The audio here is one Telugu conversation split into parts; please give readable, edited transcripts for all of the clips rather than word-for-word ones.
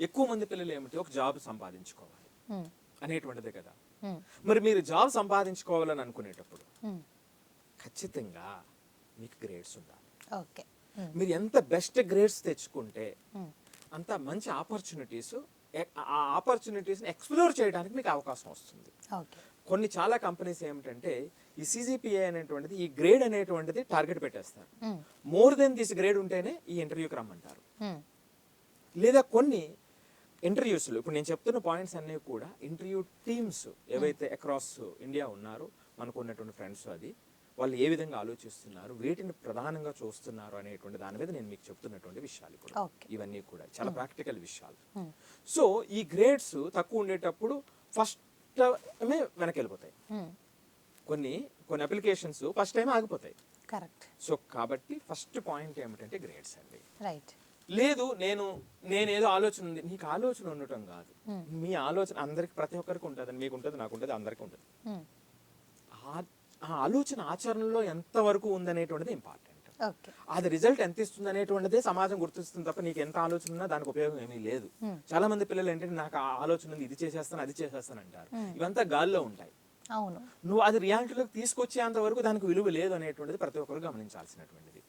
ఎక్కువ మంది పిల్లలు ఏమిటి, ఒక జాబ్ సంపాదించుకోవాలి అనేటువంటిదే కదా. మరి మీరు జాబ్ సంపాదించుకోవాలని అనుకునేటప్పుడు ఖచ్చితంగా మీకు గ్రేడ్స్ ఉండాలి. ఓకే. మీరు ఎంత బెస్ట్ గ్రేడ్స్ తెచ్చుకుంటే అంత మంచి ఆపర్చునిటీస్, ఆ ఆపర్చునిటీస్ని ఎక్స్ప్లోర్ చేయడానికి మీకు అవకాశం వస్తుంది. కొన్ని చాలా కంపెనీస్ ఏమిటంటే ఈ సిజిపిఏ అనేటువంటిది, ఈ గ్రేడ్ అనేటువంటిది టార్గెట్ పెట్టేస్తారు. మోర్ దెన్ దిస్ గ్రేడ్ ఉంటేనే ఈ ఇంటర్వ్యూకి రమ్మంటారు. లేదా కొన్ని ఇంటర్వ్యూస్లో ఇప్పుడు నేను చెప్తున్న పాయింట్స్ అన్నీ కూడా ఇంటర్వ్యూ టీమ్స్ ఏవైతే అక్రాస్ ఇండియా ఉన్నారో, మనకు ఉన్నటువంటి ఫ్రెండ్స్, అది వాళ్ళు ఏ విధంగా ఆలోచిస్తున్నారు, వేటిని ప్రధానంగా చూస్తున్నారు అనేటువంటి దాని మీద నేను మీకు చెప్తున్నటువంటి విషయాలు కూడా. ఇవన్నీ కూడా చాలా ప్రాక్టికల్ విషయాలు. సో ఈ గ్రేడ్స్ తక్కువ ఉండేటప్పుడు ఫస్ట్ టైమే వెనక్కి వెళ్ళిపోతాయి. కొన్ని అప్లికేషన్స్ ఫస్ట్ టైం ఆగిపోతాయి. కరెక్ట్. సో కాబట్టి ఫస్ట్ పాయింట్ ఏమిటంటే గ్రేడ్స్ అండి. రైట్. లేదు నేనేదో ఆలోచన ఉంది, నీకు ఆలోచన ఉండటం కాదు, మీ ఆలోచన అందరికి, ప్రతి ఒక్కరికి ఉంటుంది, మీకు ఉంటుంది, నాకు ఉంటుంది, అందరికీ ఉంటుంది. ఆ ఆలోచన ఆచరణలో ఎంత వరకు ఉందనేటువంటిది ఇంపార్టెంట్. అది రిజల్ట్ ఎంత ఇస్తుంది అనేటువంటిదే సమాజం గుర్తిస్తుంది తప్ప నీకు ఎంత ఆలోచన ఉన్నా దానికి ఉపయోగం ఏమీ లేదు. చాలా మంది పిల్లలు ఏంటంటే నాకు ఆ ఆలోచన ఉంది, ఇది చేసేస్తాను, అది చేసేస్తాను అంటారు. ఇవంతా గాల్లో ఉంటాయి. అవును. నువ్వు అది రియాలిటీలోకి తీసుకొచ్చేంత వరకు దానికి విలువ లేదు అనేటువంటిది ప్రతి ఒక్కరు గమనించాల్సినటువంటిది.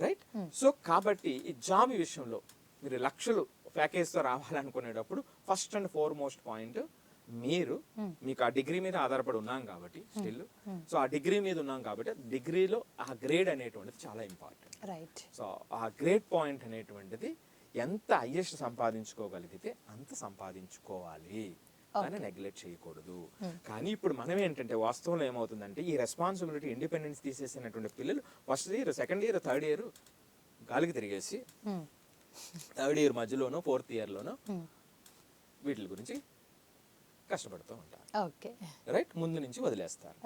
రైట్. సో కాబట్టి ఈ జాబ్ విషయంలో మీరు లక్షలు ప్యాకేజ్తో రావాలనుకునేటప్పుడు ఫస్ట్ అండ్ ఫార్మోస్ట్ పాయింట్, మీకు ఆ డిగ్రీ మీద ఆధారపడి ఉన్నాం కాబట్టి స్టిల్, సో ఆ డిగ్రీ మీద ఉన్నాం కాబట్టి డిగ్రీలో ఆ గ్రేడ్ అనేటువంటిది చాలా ఇంపార్టెంట్. రైట్. సో ఆ గ్రేడ్ పాయింట్ అనేటువంటిది ఎంత హైయెస్ట్ సంపాదించుకోగలిగితే అంత సంపాదించుకోవాలి, అని నెగ్లెక్ట్ చేయకూడదు. కానీ ఇప్పుడు మనం ఏంటంటే వాస్తవంలో ఏమవుతుందంటే ఈ రెస్పాన్సిబిలిటీ, ఇండిపెండెన్స్ తీసేసినటువంటి పిల్లలు first year, second year, third year గాలికి తిరిగేసి థర్డ్ ఇయర్ మధ్యలోనో ఫోర్త్ ఇయర్లోనో వీటి గురించి కష్టపడుతూ ఉంటారు. రైట్. ముందు నుంచి వదిలేస్తారు.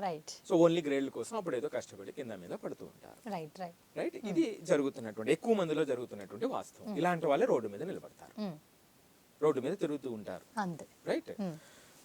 సో ఓన్లీ గ్రేడ్ల కోసం అప్పుడు ఏదో కష్టపడి కింద మీద పడుతూ ఉంటారు. రైట్. ఇది జరుగుతున్నటువంటి, ఎక్కువ మందిలో జరుగుతున్నటువంటి వాస్తవం. ఇలాంటి వాళ్ళే రోడ్డు మీద నిలబడతారు, రోడ్డు మీద తిరుగుతూ ఉంటారు. రైట్.